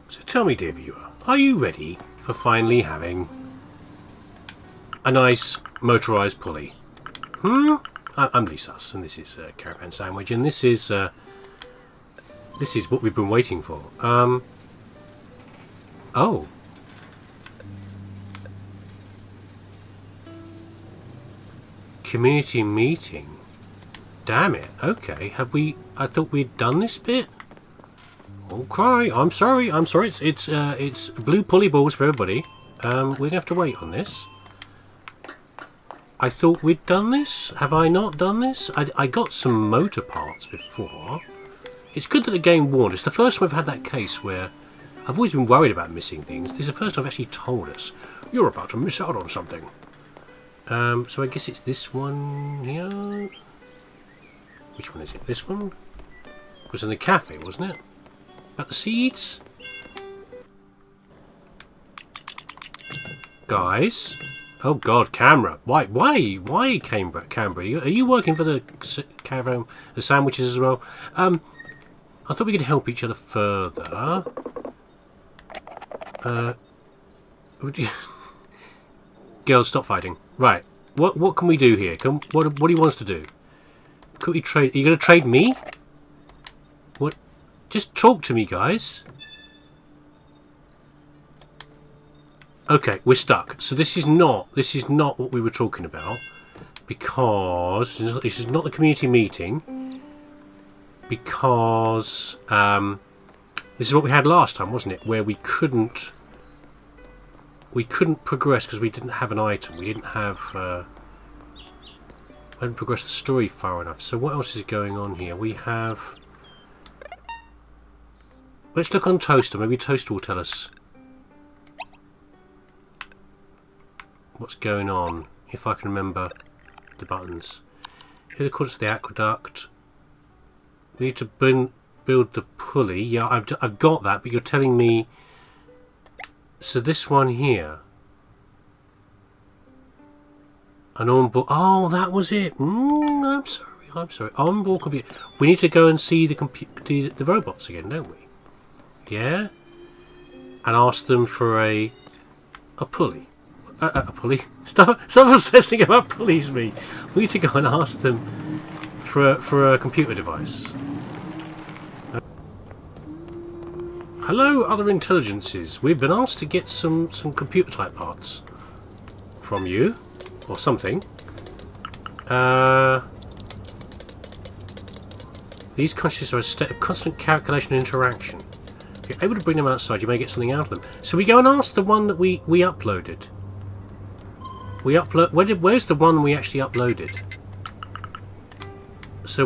So tell me, dear viewer, are you ready for finally having a nice motorised pulley? I'm leesusss, and this is Caravan SandWitch, and this is what we've been waiting for. Oh. Community meeting. Damn it. Okay. Have we... I thought we'd done this bit. Okay. I'm sorry. It's blue pulley balls for everybody. We're going to have to wait on this. I thought we'd done this. Have I not done this? I got some motor parts before. It's good that the game warned. It's the first time I've had that case where I've always been worried about missing things. This is the first time I've actually told us, you're about to miss out on something. So I guess it's this one here. Which one is it? This one? It was in the cafe, wasn't it? About the seeds? Guys? Oh God, camera! Why, Canberra? Are you working for the Caravan, the sandwiches as well? I thought we could help each other further. Would you... Girls, stop fighting. Right. What can we do here? What do you want us to do? Could we trade? Are you going to trade me? What? Just talk to me, guys. Okay, we're stuck. So this is not what we were talking about, because this is not the community meeting. Because this is what we had last time, wasn't it? Where we couldn't progress because we didn't have an item. We didn't have. I hadn't progressed the story far enough. So what else is going on here? We have. Let's look on Toaster. Maybe Toaster will tell us what's going on, if I can remember the buttons. Here, according to the aqueduct, we need to build the pulley. Yeah, I've got that, but you're telling me. So this one here, an onboard. Oh, that was it. I'm sorry. Onboard computer. We need to go and see the robots again, don't we? Yeah, and ask them for a pulley. A pulley. Stop obsessing about pulleys, me. We need to go and ask them for a computer device. Hello, other intelligences. We've been asked to get some computer type parts from you, or something. These conscious are a state of constant calculation and interaction. If you're able to bring them outside, you may get something out of them. So we go and ask the one that we uploaded. Where's the one we actually uploaded? So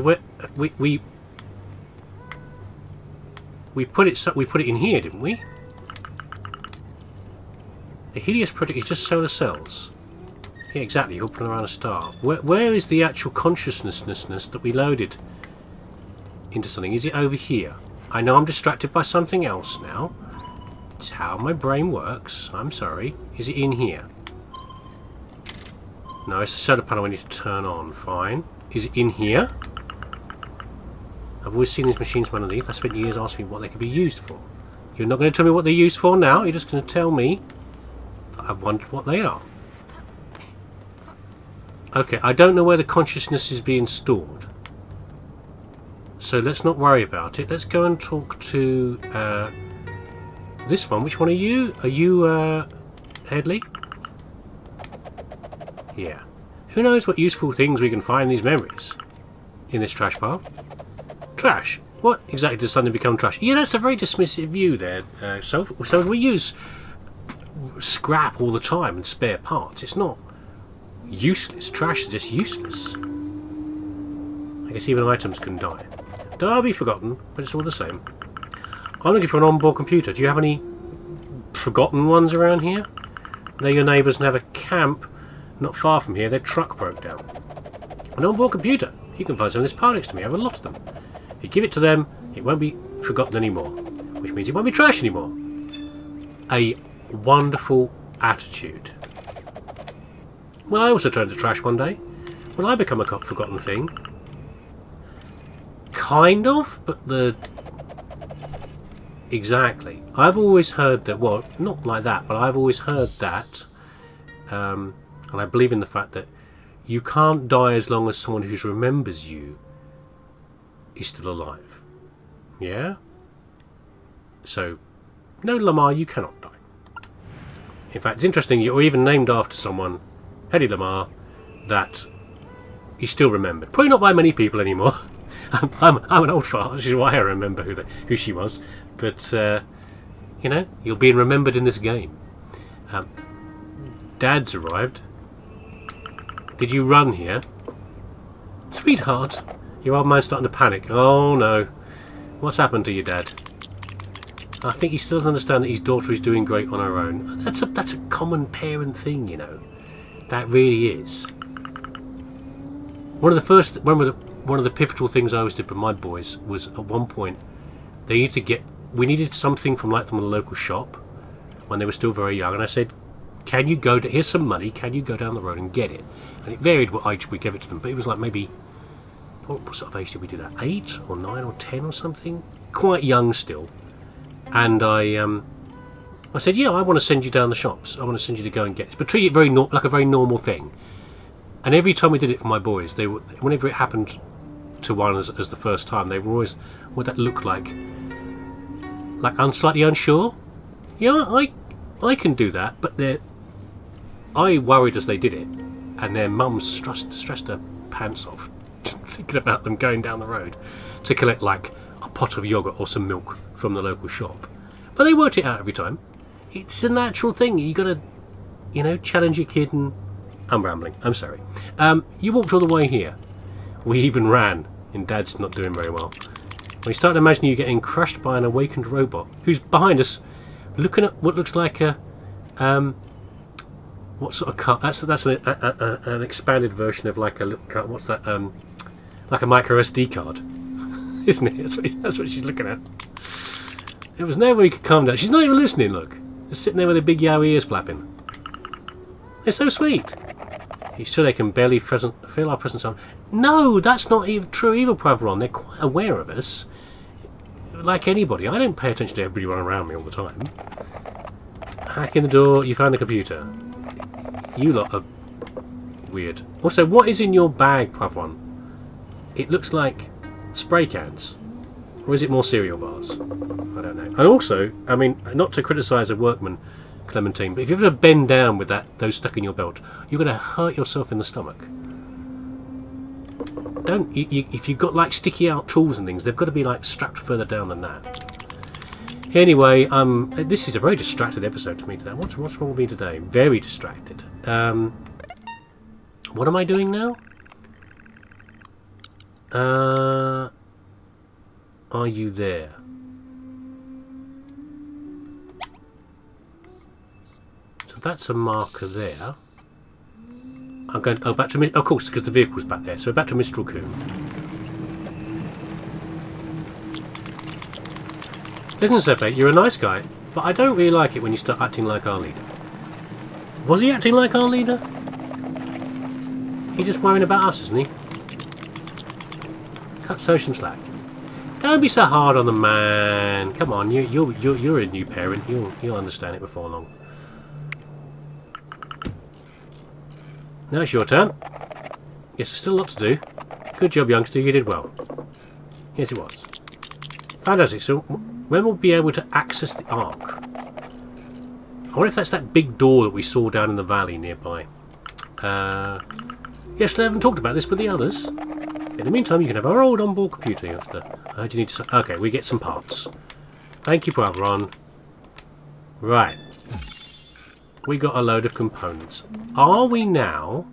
we put it in here, didn't we? The Helios project is just solar cells. Yeah, exactly. You're putting around a star. Where is the actual consciousness that we loaded into something? Is it over here? I know I'm distracted by something else now. It's how my brain works. I'm sorry. Is it in here? No, it's the solar panel I need to turn on. Fine. Is it in here? I've always seen these machines from underneath. I spent years asking what they could be used for. You're not going to tell me what they're used for now. You're just going to tell me that I've wondered what they are. Okay, I don't know where the consciousness is being stored. So let's not worry about it. Let's go and talk to this one. Which one are you? Are you Headley? Yeah. Who knows what useful things we can find in these memories? In this trash pile? Trash? What exactly does something become trash? Yeah, that's a very dismissive view there. So we use scrap all the time and spare parts. It's not useless. Trash is just useless. I guess even items can die. They'll be forgotten, but it's all the same. I'm looking for an onboard computer. Do you have any forgotten ones around here? They're your neighbours and have a camp not far from here. Their truck broke down. An onboard computer. You can find some of this pile next to me. I have a lot of them. If you give it to them, it won't be forgotten anymore. Which means it won't be trash anymore. A wonderful attitude. Well, I also turn to trash one day. When I become a forgotten thing. Kind of, but Exactly. I've always heard that, well, not like that, but I've always heard that, and I believe in the fact that you can't die as long as someone who remembers you is still alive. Yeah? So, no, Lamar, you cannot die. In fact, it's interesting, you're even named after someone, Hedy Lamar, that is still remembered. Probably not by many people anymore. I'm an old fart, which is why I remember who she was. But, you know, you're being remembered in this game. Dad's arrived. Did you run here? Sweetheart, your old man's starting to panic. Oh no. What's happened to your dad? I think he still doesn't understand that his daughter is doing great on her own. That's a common parent thing, you know. That really is. One of the pivotal things I always did with my boys was at one point we needed something from the local shop when they were still very young, and I said, can you go to, here's some money, can you go down the road and get it? And it varied what age we gave it to them, but it was like maybe, what sort of age did we do that? 8 or 9 or 10 or something? Quite young still. And I said, yeah, I want to send you down the shops. I want to send you to go and get this. But treat it like a very normal thing. And every time we did it for my boys, whenever it happened to one as the first time, they were always, what would that look like? Like slightly unsure? Yeah, I can do that, but I worried as they did it, and their mums stressed their pants off thinking about them going down the road to collect like a pot of yogurt or some milk from the local shop. But they worked it out every time. It's a natural thing. You got to, you know, challenge your kid. And I'm rambling. I'm sorry. You walked all the way here. We even ran, and Dad's not doing very well. We start to imagine you getting crushed by an awakened robot who's behind us, looking at what looks like a what sort of car? That's an expanded version of like a little car. What's that? Like a micro SD card, isn't it? That's what she's looking at. There was no way you could calm down. She's not even listening. Look, just sitting there with her big yow ears flapping. They're so sweet. He's sure they can barely feel our presence on. No, that's not even true either, Caravan. They're quite aware of us. Like anybody. I don't pay attention to everybody running around me all the time. Hack in the door. You found the computer. You lot are weird. Also, what is in your bag, Caravan? It looks like spray cans. Or is it more cereal bars? I don't know. And also, I mean, not to criticise a workman, Clementine, but if you ever bend down with those stuck in your belt, you're going to hurt yourself in the stomach. If you've got like sticky out tools and things, they've got to be like strapped further down than that. Anyway, this is a very distracted episode to me today. What's wrong with me today? Very distracted. What am I doing now? Are you there? So that's a marker there. I'm going back to, of course, because the vehicle's back there. So back to Mr. Raccoon. Listen, Sepe, you're a nice guy, but I don't really like it when you start acting like our leader. Was he acting like our leader? He's just worrying about us, isn't he? Cut some slack. Don't be so hard on the man. Come on, you're a new parent. You'll understand it before long. Now it's your turn. Yes, there's still a lot to do. Good job, youngster. You did well. Yes, it was. Fantastic. So, when we'll be able to access the Ark? I wonder if that's that big door that we saw down in the valley nearby. Yes, they haven't talked about this with the others. In the meantime, you can have our old onboard computer, youngster. I heard you need to... Okay, we get some parts. Thank you, Caravan. Right. We got a load of components. Are we now...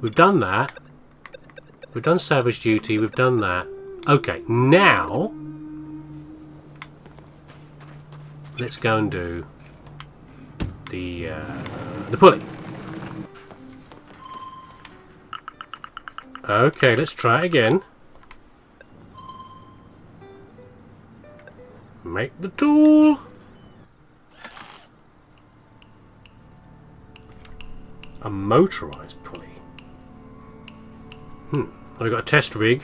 We've done that. We've done salvage duty. We've done that. Okay, now... Let's go and do... the pulley. Okay, let's try it again. Make the tool. A motorized pulley. We've got a test rig.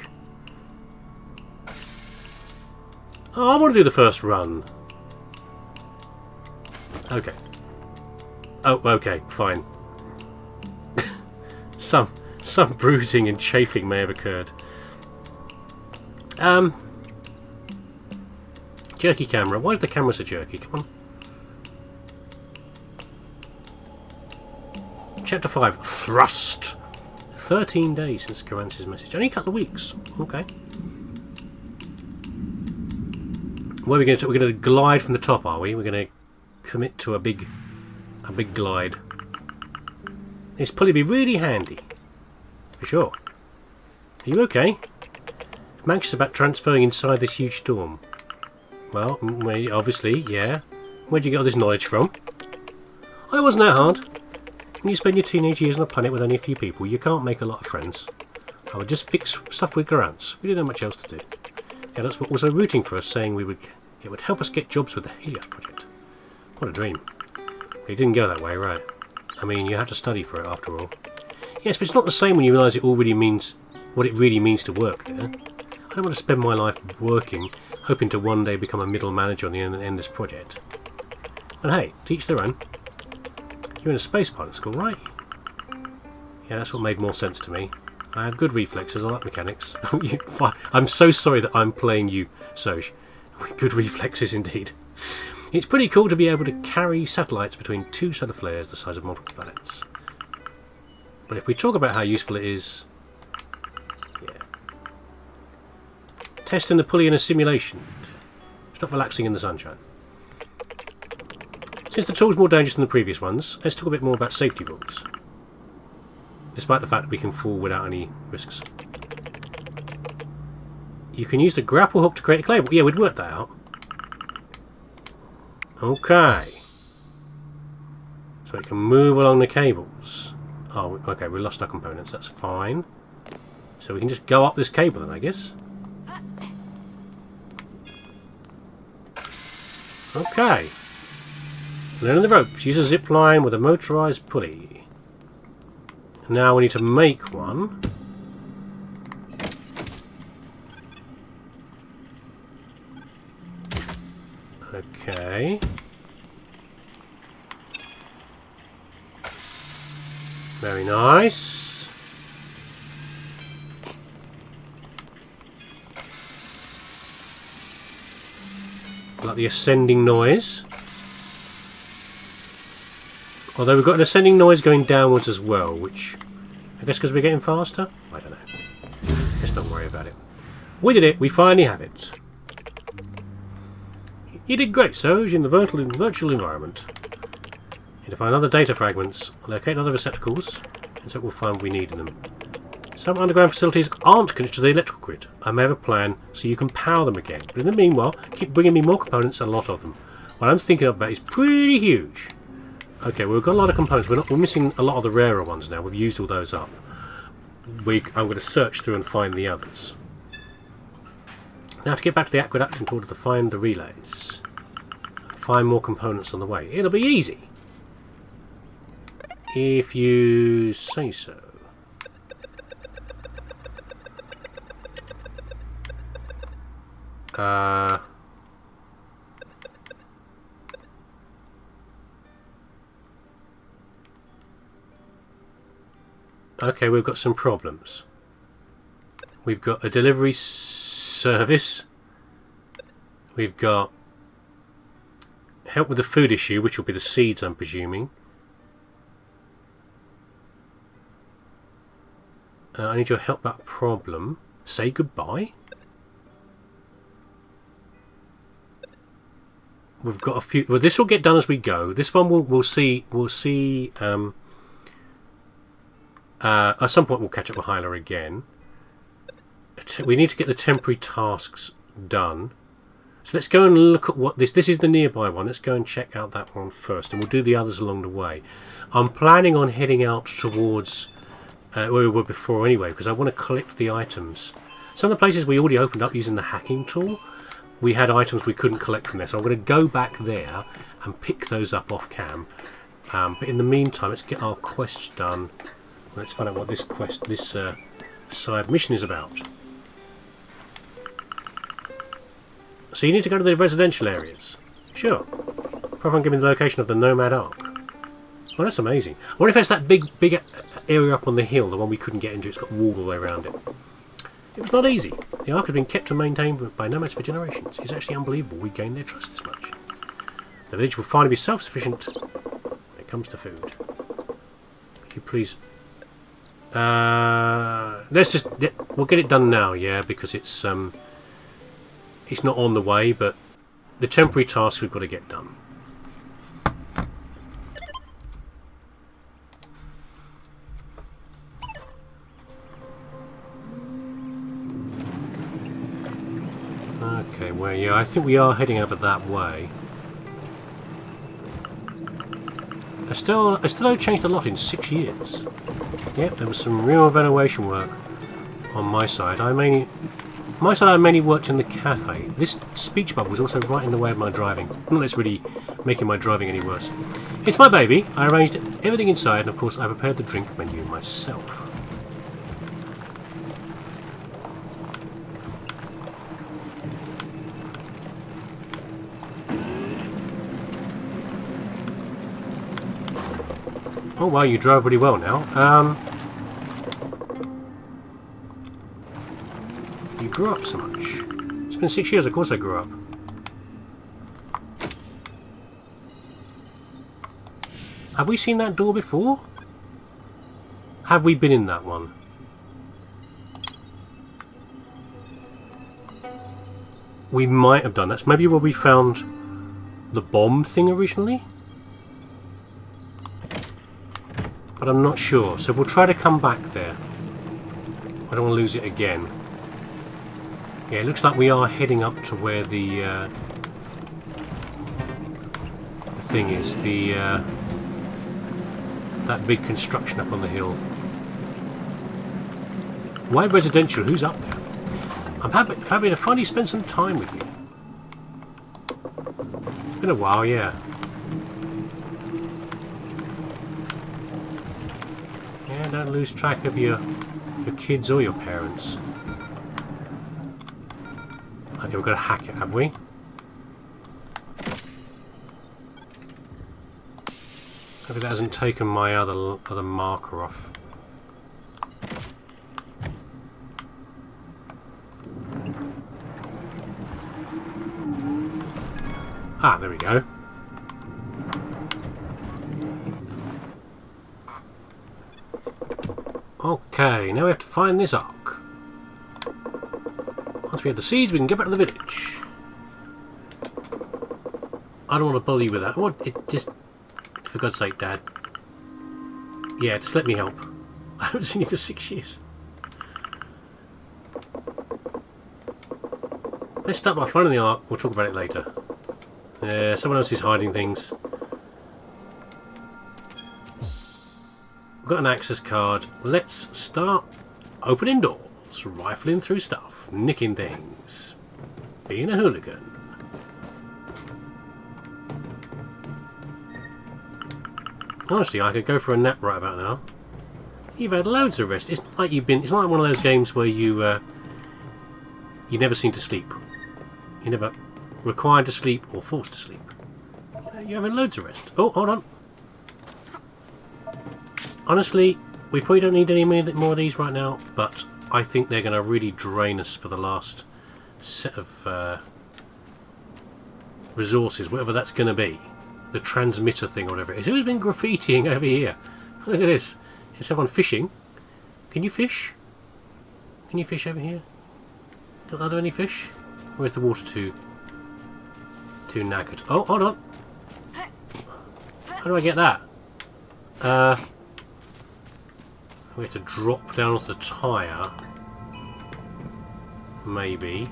Oh, I want to do the first run. Okay. Oh, okay, fine. Some bruising and chafing may have occurred. Jerky camera. Why is the camera so jerky? Come on. Chapter 5. Thrust. 13 days since Caravan's message. Only a couple of weeks. Okay. What are we going to do? We're going to glide from the top, are we? We're going to commit to a big glide. This pulley be really handy. For sure. Are you okay? I'm anxious about transferring inside this huge storm. Well, obviously, yeah. Where'd you get all this knowledge from? Oh, it wasn't that hard. When you spend your teenage years on a planet with only a few people, you can't make a lot of friends. I would just fix stuff with Garants. We didn't have much else to do. Garants were also rooting for us, saying it would help us get jobs with the Helios project. What a dream. But it didn't go that way, right? I mean, you had to study for it after all. Yes, but it's not the same when you realise it already means what it really means to work there. I don't want to spend my life working, hoping to one day become a middle manager on the end of this project. Well, hey, teach their own. You're in a space pilot school, right? Yeah, that's what made more sense to me. I have good reflexes, I like mechanics. I'm so sorry that I'm playing you, Soj. Good reflexes indeed. It's pretty cool to be able to carry satellites between two solar flares the size of multiple planets. But if we talk about how useful it is... Yeah. Testing the pulley in a simulation. Stop relaxing in the sunshine. Since the tool's more dangerous than the previous ones, let's talk a bit more about safety rules. Despite the fact that we can fall without any risks. You can use the grapple hook to create a cable. Yeah, we'd work that out. Okay. So we can move along the cables. Oh, okay, we lost our components. That's fine. So we can just go up this cable then, I guess. Okay. Learning the ropes. Use a zip line with a motorised pulley. Now we need to make one. Okay. Very nice. Like the ascending noise. Although we've got an ascending noise going downwards as well, which I guess because we're getting faster? I don't know. Let's not worry about it. We did it. We finally have it. You did great, Soj, in the virtual environment. You to find other data fragments, locate other receptacles, and so we'll find what we need in them. Some underground facilities aren't connected to the electrical grid. I may have a plan so you can power them again. But in the meanwhile, keep bringing me more components, a lot of them. What I'm thinking about is pretty huge. Okay, well, we've got a lot of components. We're missing a lot of the rarer ones now. We've used all those up. I'm going to search through and find the others. Now to get back to the aqueduct in order to find the relays. Find more components on the way. It'll be easy. If you say so. Okay, we've got some problems. We've got a delivery service. We've got help with the food issue, which will be the seeds, I'm presuming. I need your help about a problem. Say goodbye. We've got a few. Well, this will get done as we go. This one we'll see. We'll see. At some point, we'll catch up with Hyla again. We need to get the temporary tasks done. So let's go and look at what this is the nearby one. Let's go and check out that one first, and we'll do the others along the way. I'm planning on heading out towards where we were before anyway, because I want to collect the items. Some of the places we already opened up using the hacking tool, we had items we couldn't collect from there. So I'm going to go back there and pick those up off cam. But in the meantime, let's get our quests done. Let's find out what this side mission is about. So you need to go to the residential areas. Sure. Caravan give me the location of the Nomad Ark. Well, that's amazing. I wonder if it's that big area up on the hill, the one we couldn't get into. It's got wall all the way around it. It was not easy. The Ark has been kept and maintained by nomads for generations. It's actually unbelievable we gained their trust this much. The village will finally be self-sufficient when it comes to food. Could you please... let's just... We'll get it done now, yeah, because it's not on the way, but the temporary task we've got to get done. Okay, well, yeah, I think we are heading over that way. I still haven't changed a lot in 6 years. Yep, there was some real renovation work on my side. I mainly worked in the cafe. This speech bubble was also right in the way of my driving. Not that it's really making my driving any worse. It's my baby. I arranged everything inside, and of course I prepared the drink menu myself. Oh wow, you drove really well now. You grew up so much. It's been 6 years, of course I grew up. Have we seen that door before? Have we been in that one? We might have done. That's maybe where we found the bomb thing originally. But I'm not sure, so we'll try to come back there. I don't want to lose it again. Yeah, it looks like we are heading up to where the thing is, that big construction up on the hill. Why residential? Who's up there? I'm happy to finally spend some time with you. It's been a while, yeah. Don't lose track of your kids or your parents. Okay, we've got to hack it, have we? Maybe that hasn't taken my other marker off. Ah, there we go. Okay, now we have to find this ark. Once we have the seeds, we can get back to the village. I don't want to bother you with that. What? It just... For God's sake, Dad. Yeah, just let me help. I haven't seen you for 6 years. Let's start by finding the ark. We'll talk about it later. Someone else is hiding things. We've got an access card. Let's start opening doors, rifling through stuff, nicking things, being a hooligan. Honestly, I could go for a nap right about now. You've had loads of rest. It's not like you've been. It's not like one of those games where you never seem to sleep. You're never required to sleep or forced to sleep. You're having loads of rest. Oh, hold on. Honestly, we probably don't need any more of these right now, but I think they're going to really drain us for the last set of resources, whatever that's going to be. The transmitter thing or whatever it is. Who's been graffitiing over here? Look at this. Is someone fishing? Can you fish? Can you fish over here? Are there any fish? Or is the water too knackered? Oh, hold on. How do I get that? We have to drop down off the tyre. Maybe.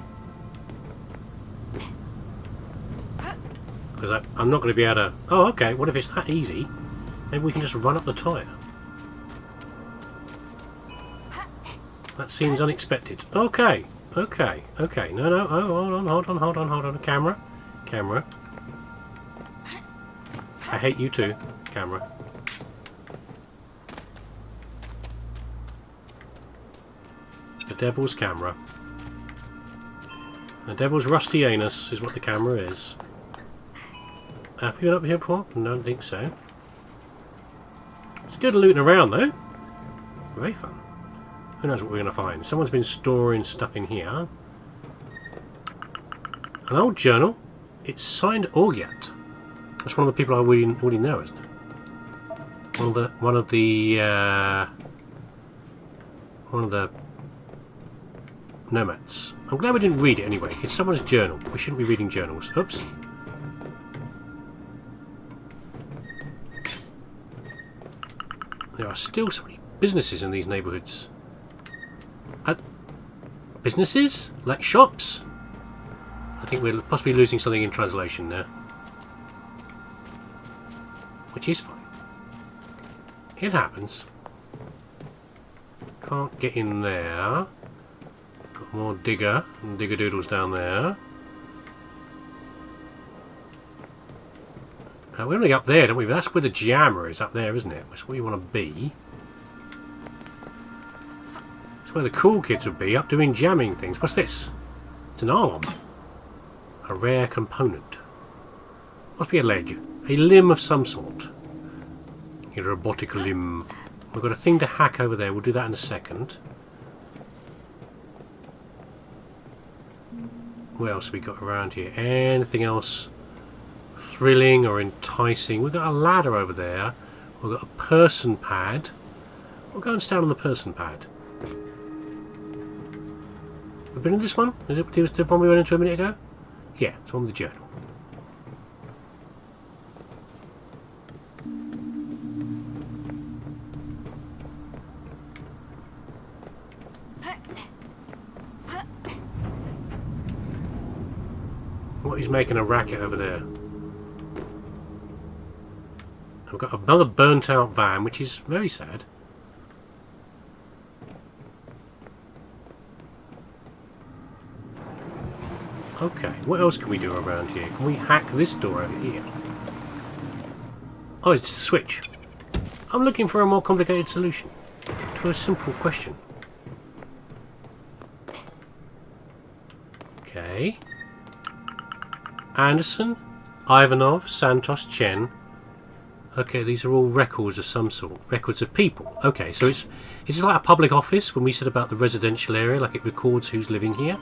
Because I'm not going to be able to... Oh, okay. What if it's that easy? Maybe we can just run up the tyre. That seems unexpected. Okay. Okay. Okay. No, no. Oh, hold on. Camera. I hate you too. Camera. The devil's camera. The devil's rusty anus is what the camera is. Have we been up here before? No, I don't think so. It's good looting around though. Very fun. Who knows what we're going to find? Someone's been storing stuff in here. An old journal. It's signed soundeyet. That's one of the people I already know, isn't it? One of the nomads. I'm glad we didn't read it anyway. It's someone's journal. We shouldn't be reading journals. Oops. There are still so many businesses in these neighbourhoods. Businesses? Like shops? I think we're possibly losing something in translation there. Which is fine. It happens. Can't get in there. Got more digger and digger doodles down there. We're only up there, don't we? That's where the jammer is, up there, isn't it? That's where you want to be. That's where the cool kids would be, up doing jamming things. What's this? It's an arm. A rare component. Must be a leg. A limb of some sort. A robotic limb. We've got a thing to hack over there. We'll do that in a second. What else have we got around here? Anything else thrilling or enticing? We've got a ladder over there. We've got a person pad. We'll go and stand on the person pad. We've been in this one? Is it the one we went into a minute ago? Yeah, it's on the journal. What, he's making a racket over there. I've got another burnt out van, which is very sad. Okay, what else can we do around here? Can we hack this door over here? Oh, it's just a switch. I'm looking for a more complicated solution to a simple question. Okay. Anderson, Ivanov, Santos, Chen. Okay, these are all records of some sort. Records of people. Okay, so it's like a public office when we said about the residential area, like it records who's living here.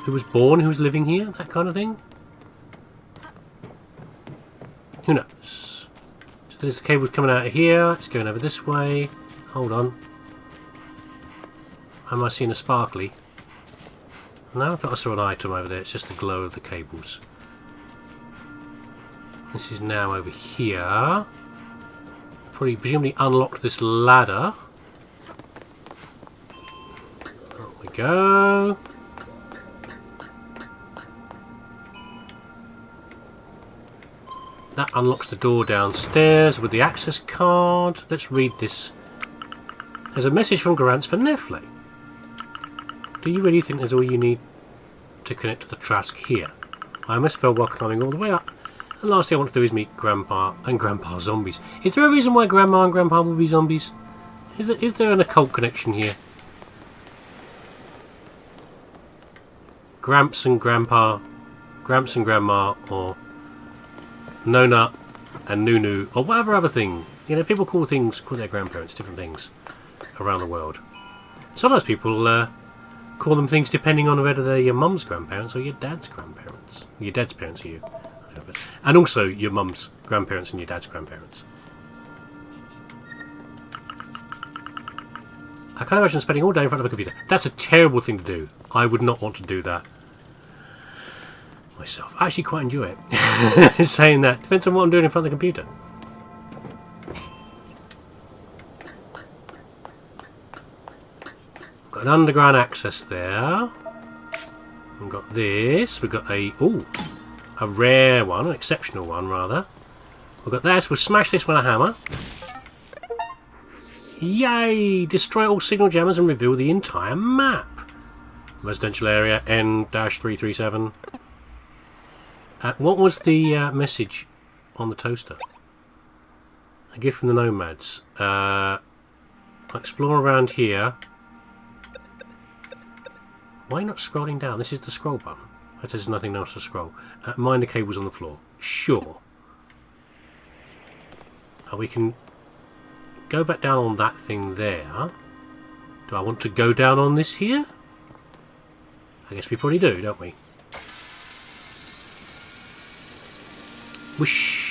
Who was born, who's living here, that kind of thing. Who knows? So there's the cable coming out of here. It's going over this way. Hold on. Am I seeing a sparkly? No, I thought I saw an item over there. It's just the glow of the cables. This is now over here. Probably, presumably unlocked this ladder. There we go. That unlocks the door downstairs with the access card. Let's read this. There's a message from Garance for Nefle. Do you really think there's all you need to connect to the Trask here? I almost fell while climbing all the way up. The last thing I want to do is meet Grandpa and Grandpa zombies. Is there a reason why Grandma and Grandpa will be zombies? Is there an occult connection here? Gramps and Grandpa, Gramps and Grandma, or Nona and Nunu, or whatever other thing. You know, people call their grandparents different things around the world. Sometimes people call them things depending on whether they're your mum's grandparents or your dad's grandparents. Your dad's parents are you. And also your mum's grandparents and your dad's grandparents. I can't imagine spending all day in front of a computer. That's a terrible thing to do. I would not want to do that myself. I actually quite enjoy it. Saying that. Depends on what I'm doing in front of the computer. Got an underground access there. We've got this. We've got a rare one, an exceptional one rather. We've got this. We'll smash this with a hammer. Yay! Destroy all signal jammers and reveal the entire map. Residential area N-337. What was the message on the toaster? A gift from the nomads. Explore around here. Why not scrolling down? This is the scroll button. There's nothing else to scroll. Mind the cables on the floor. Sure. We can go back down on that thing there. Do I want to go down on this here? I guess we probably do, don't we? Whoosh.